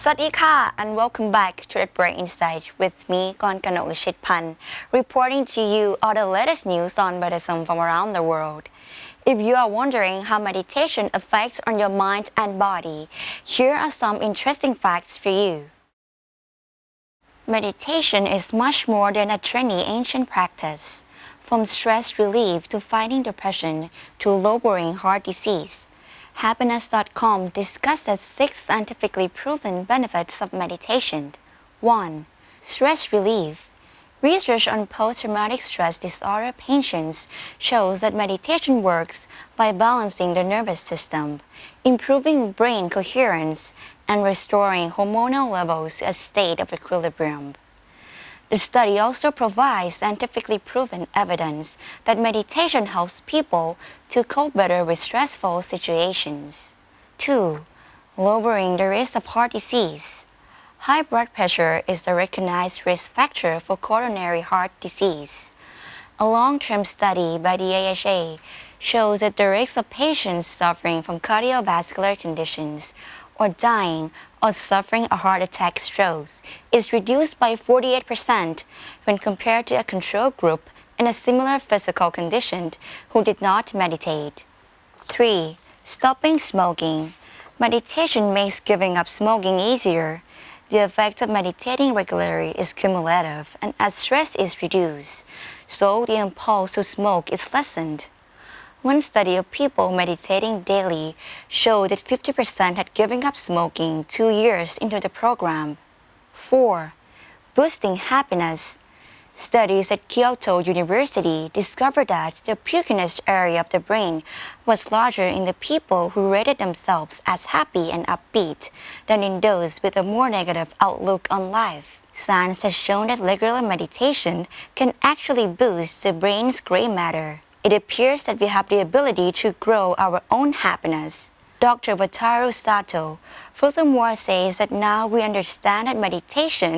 สวัสดีค่ะ and welcome back to the Brain Insight with me กรกนก วิชิตพันธ์ reporting to you all the latest news on Buddhism from around the world. If you are wondering how meditation affects on your mind and body, here are some interesting facts for you. Meditation is much more than a trendy ancient practice. From stress relief to fighting depression to lowering heart disease.Happiness.com discusses 6 scientifically proven benefits of meditation. 1. Stress relief. Research on post-traumatic stress disorder patients shows that meditation works by balancing the nervous system, improving brain coherence, and restoring hormonal levels to a state of equilibrium.The study also provides scientifically proven evidence that meditation helps people to cope better with stressful situations. 2. Lowering the risk of heart disease. High blood pressure is the recognized risk factor for coronary heart disease. A long-term study by the AHA shows that the risk of patients suffering from cardiovascular conditions or dying or suffering a heart attack stroke is reduced by 48% when compared to a control group in a similar physical condition who did not meditate. 3. Stopping smoking. Meditation makes giving up smoking easier. The effect of meditating regularly is cumulative, and as stress is reduced, so the impulse to smoke is lessened.One study of people meditating daily showed that 50% had given up smoking 2 years into the program. 4. Boosting happiness. Studies at Kyoto University discovered that the puccinus area of the brain was larger in the people who rated themselves as happy and upbeat than in those with a more negative outlook on life. Science has shown that regular meditation can actually boost the brain's gray matter.It appears that we have the ability to grow our own happiness. Dr. Wataru Sato furthermore says that now we understand that meditation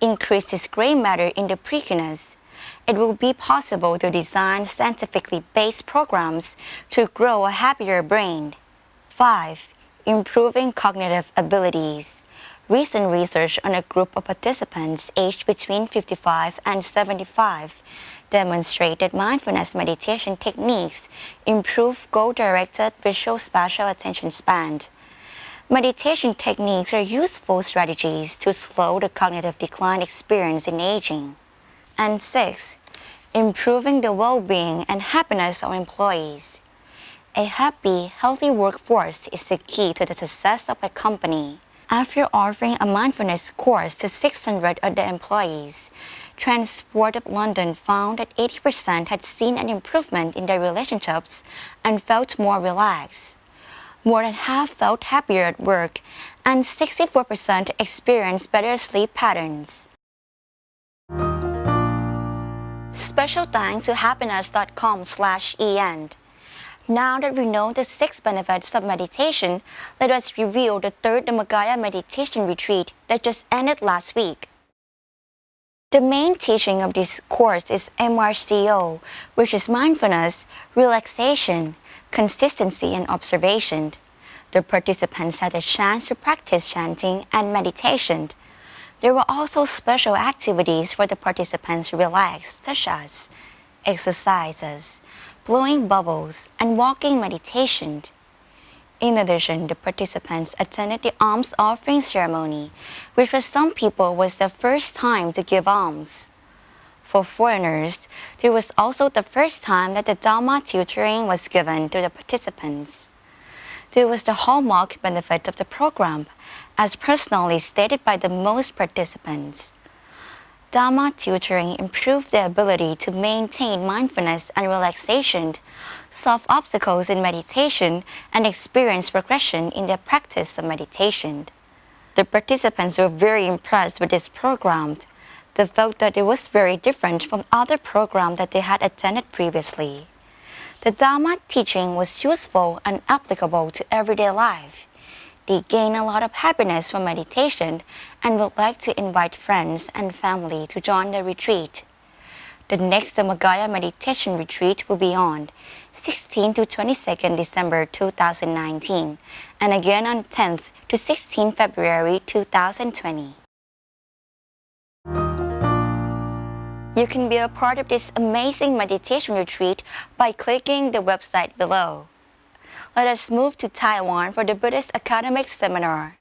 increases gray matter in the precuneus. It will be possible to design scientifically based programs to grow a happier brain. 5. Improving cognitive abilities.Recent research on a group of participants aged between 55 and 75 demonstrate that mindfulness meditation techniques improve goal-directed visual spatial attention span. Meditation techniques are useful strategies to slow the cognitive decline experienced in aging. And 6. Improving the well-being and happiness of employees. A happy, healthy workforce is the key to the success of a company.After offering a mindfulness course to 600 of the employees, Transport of London found that 80% had seen an improvement in their relationships and felt more relaxed. More than half felt happier at work, and 64% experienced better sleep patterns. Special thanks to happiness.com/en.Now that we know the 6 benefits of meditation, let us review the 3rd Dhammacaya meditation retreat that just ended last week. The main teaching of this course is MRCO, which is mindfulness, relaxation, consistency, and observation. The participants had a chance to practice chanting and meditation. There were also special activities for the participants to relax, such as exercises,blowing bubbles, and walking meditation. In addition, the participants attended the alms offering ceremony, which for some people was the first time to give alms. For foreigners, there was also the first time that the Dhamma tutoring was given to the participants. There was the hallmark benefit of the program, as personally stated by the most participants.Dhamma tutoring improved the ability to maintain mindfulness and relaxation, solve obstacles in meditation, and experience progression in their practice of meditation. The participants were very impressed with this program. They felt that it was very different from other programs that they had attended previously. The Dhamma teaching was useful and applicable to everyday life.They gain a lot of happiness from meditation and would like to invite friends and family to join the retreat. The next Dhammacaya meditation retreat will be on 16 to 22nd December 2019, and again on 10th to 16 February 2020. You can be a part of this amazing meditation retreat by clicking the website below. Let us move to Taiwan for the Buddhist Academic Seminar.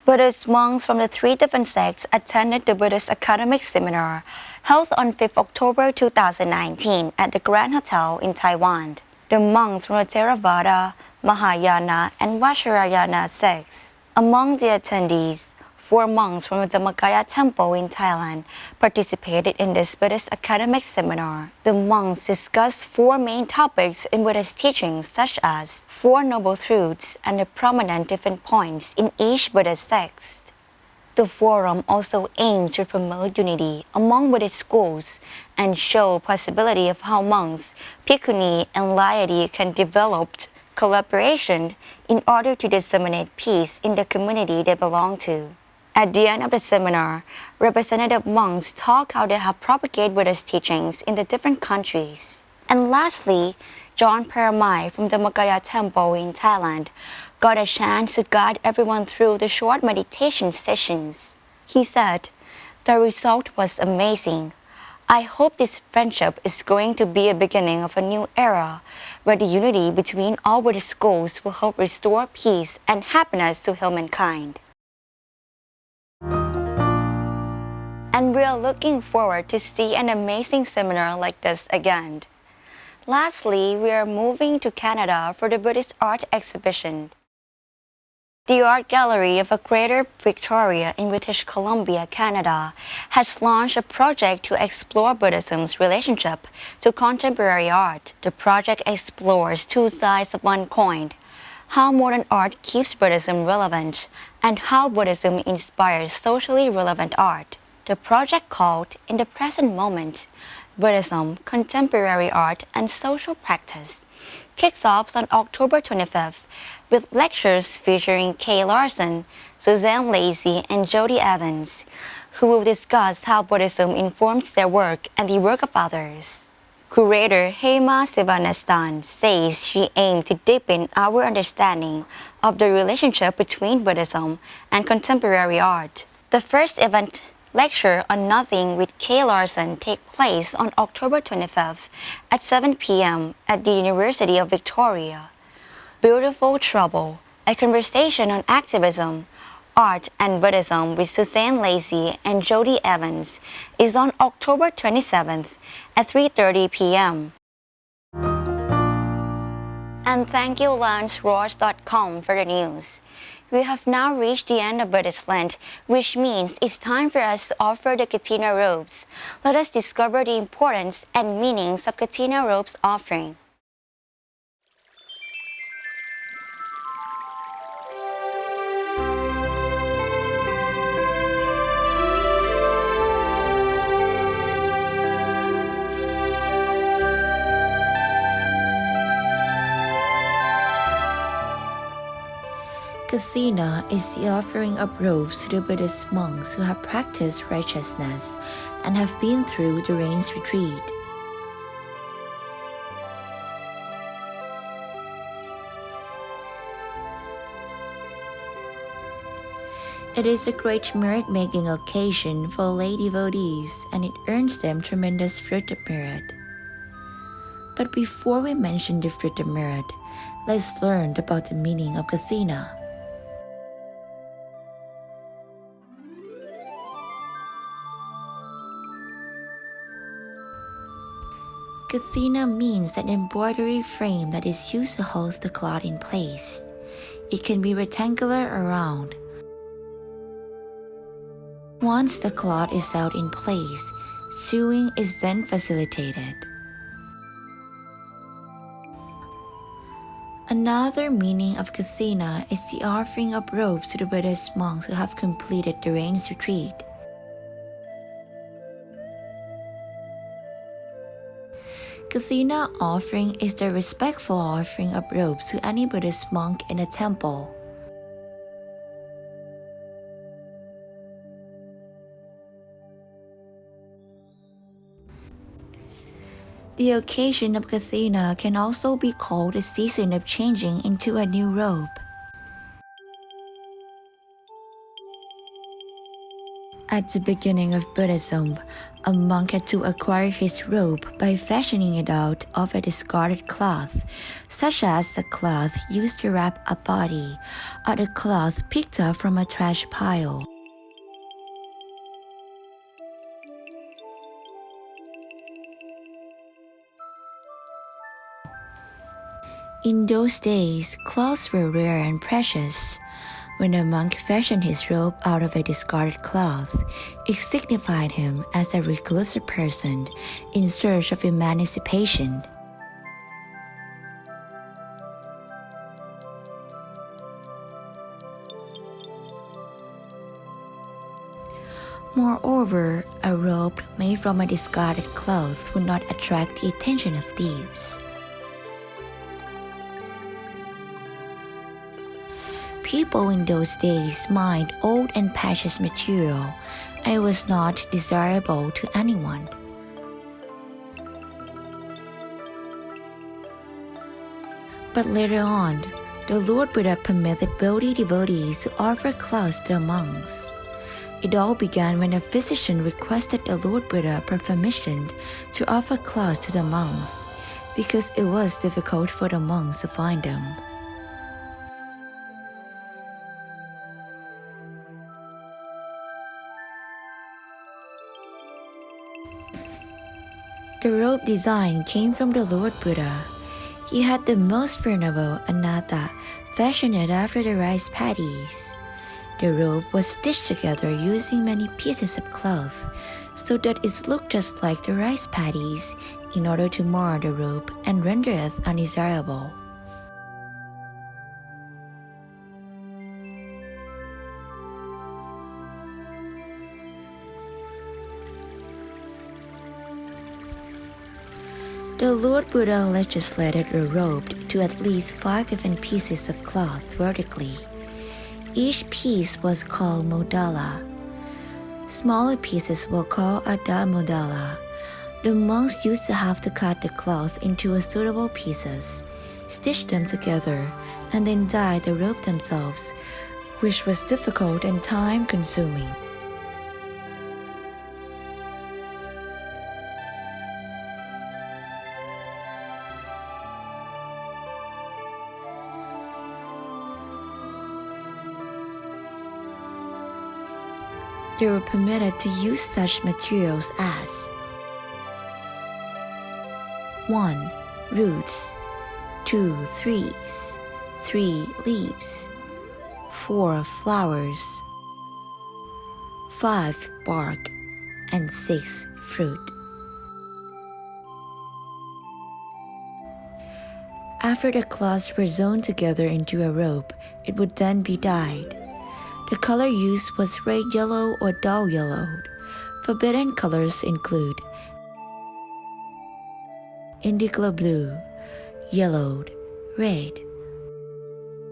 Buddhist monks from the 3 different sects attended the Buddhist Academic Seminar held on 5th October 2019 at the Grand Hotel in Taiwan. The monks from the Theravada, Mahayana, and Vajrayana sects. Among the attendees, 4 monks from the Dhammakaya Temple in Thailand participated in this Buddhist academic seminar. The monks discussed 4 main topics in Buddhist teachings such as 4 Noble Truths and the prominent different points in each Buddhist text. The forum also aims to promote unity among Buddhist schools and show possibility of how monks, bhikkhuni, and laity can develop collaboration in order to disseminate peace in the community they belong to. At the end of the seminar, representative monks talk how they have propagated Buddhist teachings in the different countries. And lastly, John Paramai from the Dhammakaya Temple in Thailand got a chance to guide everyone through the short meditation sessions. He said, "The result was amazing. I hope this friendship is going to be a beginning of a new era where the unity between all Buddhist schools will help restore peace and happiness to humankind." And we are looking forward to see an amazing seminar like this again. Lastly, we are moving to Canada for the Buddhist art exhibition. The Art Gallery of Greater Victoria in British Columbia, Canada, has launched a project to explore Buddhism's relationship to contemporary art. The project explores 2 sides of one coin: how modern art keeps Buddhism relevant and how Buddhism inspires socially relevant art. The project called In the Present Moment, Buddhism, Contemporary Art and Social Practice kicks off on October 25th with lectures featuring Kay Larson, Suzanne Lacy, and Jody Evans, who will discuss how Buddhism informs their work and the work of others. Curator Hema Sivanestan says she aimed to deepen our understanding of the relationship between Buddhism and contemporary art. The first event lecture on Nothing with Kay Larson take place on October 25th at 7 p.m. at the University of Victoria. Beautiful Trouble, a conversation on activism, art and Buddhism with Suzanne Lacy and Jody Evans is on October 27th at 3:30 p.m. And thank you LanceRoars.com for the news. We have now reached the end of Buddhist Lent, which means it's time for us to offer the Katina robes. Let us discover the importance and meanings of Katina robes offering. Kathina is the offering of robes to the Buddhist monks who have practiced righteousness and have been through the rains retreat. It is a great merit-making occasion for lay devotees, and it earns them tremendous fruit of merit. But before we mention the fruit of merit, let's learn about the meaning of Kathina. Kathina means an embroidery frame that is used to hold the cloth in place. It can be rectangular or round. Once the cloth is out in place, sewing is then facilitated. Another meaning of Kathina is the offering of robes to the Buddhist monks who have completed the rains retreat. Kathina offering is the respectful offering of robes to any Buddhist monk in a temple. The occasion of Kathina can also be called a season of changing into a new robe. At the beginning of Buddhism, a monk had to acquire his robe by fashioning it out of a discarded cloth, such as the cloth used to wrap a body or the cloth picked up from a trash pile. In those days, cloths were rare and precious. When a monk fashioned his robe out of a discarded cloth, it signified him as a reclusive person in search of emancipation. Moreover, a robe made from a discarded cloth would not attract the attention of thieves. People in those days mined old and precious material, and it was not desirable to anyone. But later on, the Lord Buddha permitted Bodhi devotees to offer cloths to the monks. It all began when a physician requested the Lord Buddha for permission to offer cloths to the monks, because it was difficult for the monks to find them. The robe design came from the Lord Buddha. He had the most venerable anatta fashioned after the rice paddies. The robe was stitched together using many pieces of cloth so that it looked just like the rice paddies in order to mar the robe and render it undesirable. The Lord Buddha legislated the robe to at least 5 different pieces of cloth vertically. Each piece was called modala. Smaller pieces were called adha modala. The monks used to have to cut the cloth into suitable pieces, stitch them together, and then dye the robe themselves, which was difficult and time-consuming. They were permitted to use such materials as 1. Roots 2. Trees 3. Leaves 4. Flowers 5. Bark and 6. Fruit. After the cloths were sewn together into a robe, it would then be dyed. The color used was red yellow or dull yellowed. Forbidden colors include indigo blue, yellowed, red,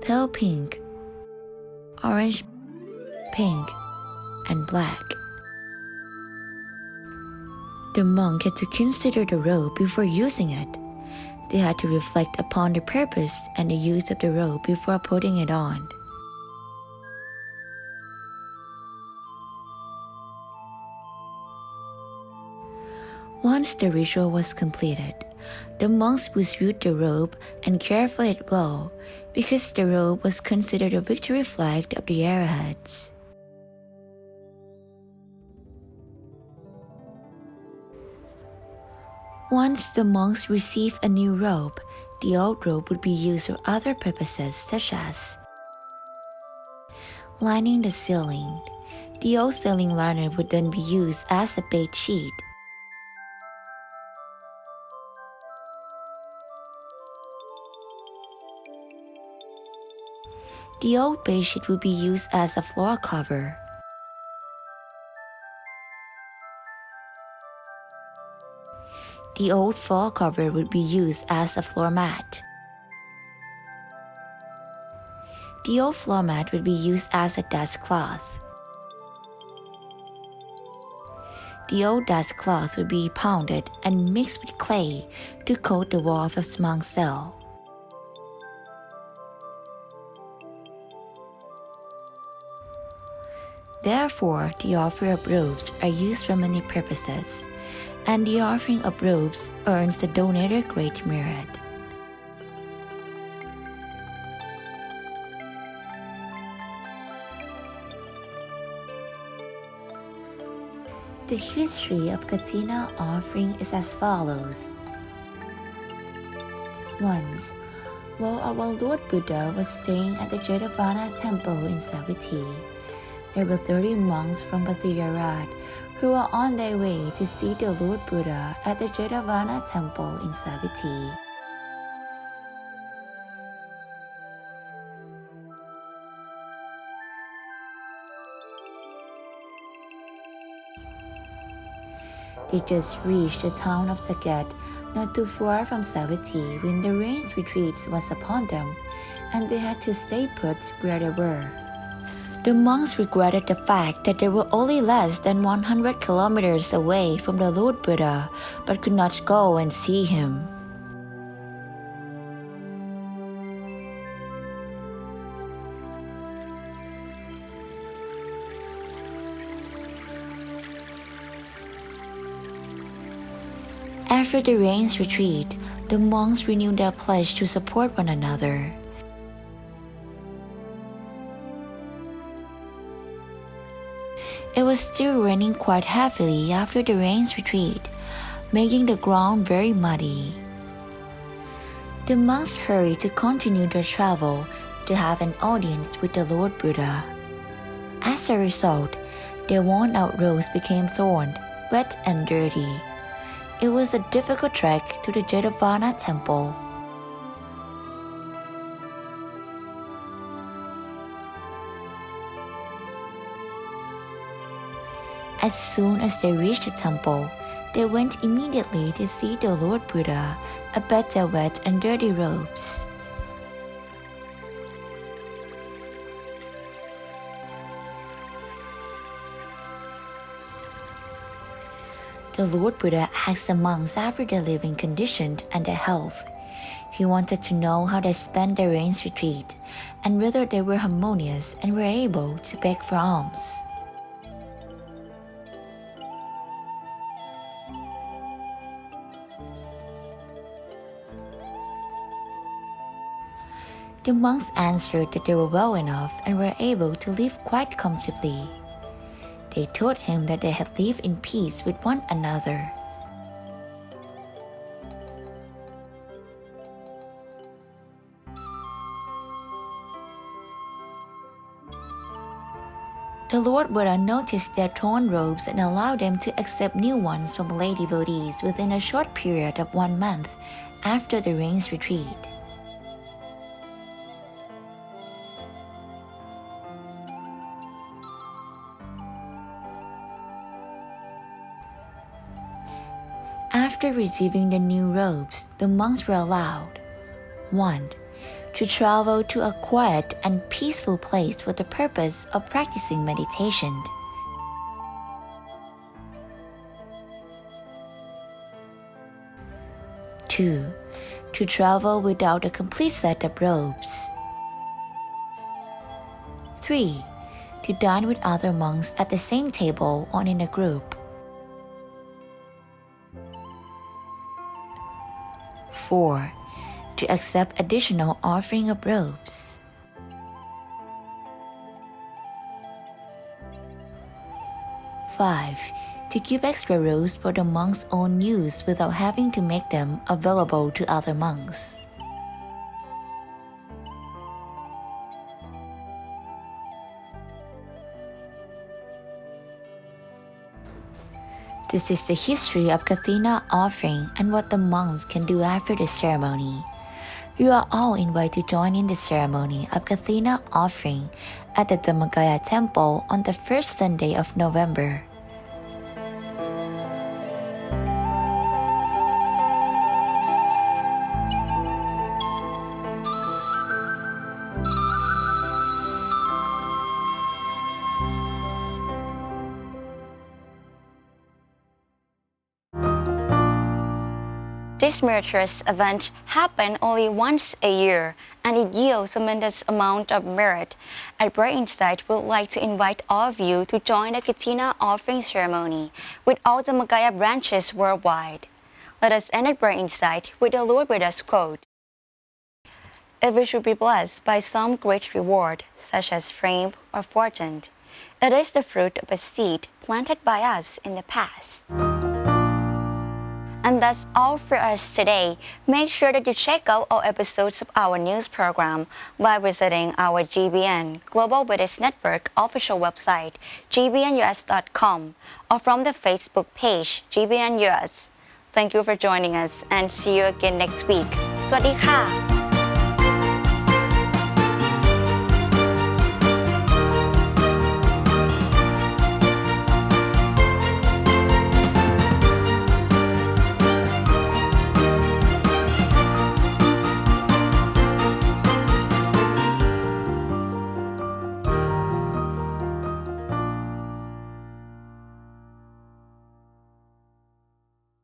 pale pink, orange, pink, and black. The monk had to consider the robe before using it. They had to reflect upon the purpose and the use of the robe before putting it on. Once the ritual was completed, the monks would root the robe and care for it well, because the robe was considered a victory flag of the arrowheads. Once the monks received a new robe, the old robe would be used for other purposes such as lining the ceiling. The old ceiling liner would then be used as a bed sheet. The old bedsheet would be used as a floor cover. The old floor cover would be used as a floor mat. The old floor mat would be used as a desk cloth. The old dust cloth would be pounded and mixed with clay to coat the wall of a monk's cell. Therefore, the offering of robes are used for many purposes, and the offering of robes earns the donator great merit. The history of Katina offering is as follows. Once, while our Lord Buddha was staying at the Jetavana temple in Savatthi, there were 30 monks from Pathiyarat who were on their way to see the Lord Buddha at the Jetavana temple in Savatthi. They just reached the town of Saket, not too far from Savatthi, when the rain's retreat was upon them, and they had to stay put where they were. The monks regretted the fact that they were only less than 100 kilometers away from the Lord Buddha, but could not go and see him. After the rain's retreat, the monks renewed their pledge to support one another. It was still raining quite heavily after the rain's retreat, making the ground very muddy. The monks hurried to continue their travel to have an audience with the Lord Buddha. As a result, their worn-out robes became torn, wet and dirty. It was a difficult trek to the Jetavana temple. As soon as they reached the temple, they went immediately to see the Lord Buddha, amid their wet and dirty robes. The Lord Buddha asked the monks after their living condition and their health. He wanted to know how they spent their rain's retreat and whether they were harmonious and were able to beg for alms. The monks answered that they were well enough and were able to live quite comfortably. They told him that they had lived in peace with one another. The Lord Buddha noticed their torn robes and allowed them to accept new ones from lay devotees within a short period of 1 month after the rain's retreat. After receiving the new robes, the monks were allowed 1. To travel to a quiet and peaceful place for the purpose of practicing meditation. 2. To travel without a complete set of robes. 3. To dine with other monks at the same table or in a group. 4. To accept additional offering of robes. 5. To keep extra robes for the monks' own use without having to make them available to other monks. This is the history of Kathina offering and what the monks can do after the ceremony. You are all invited to join in the ceremony of Kathina offering at the Dhammagaya temple on the first Sunday of November. This meritorious event happens only once a year, and it yields a tremendous amount of merit. At Bright Insight, we'd like to invite all of you to join the Katina offering ceremony with all the Magaya branches worldwide. Let us end at Bright Insight with the Lord Buddha's quote. If we should be blessed by some great reward, such as fame or fortune, it is the fruit of a seed planted by us in the past. And that's all for us today. Make sure that you check out all episodes of our news program by visiting our GBN Global Buddhist Network official website, gbnus.com, or from the Facebook page, GBN US. Thank you for joining us and see you again next week. สวัสดีค่ะ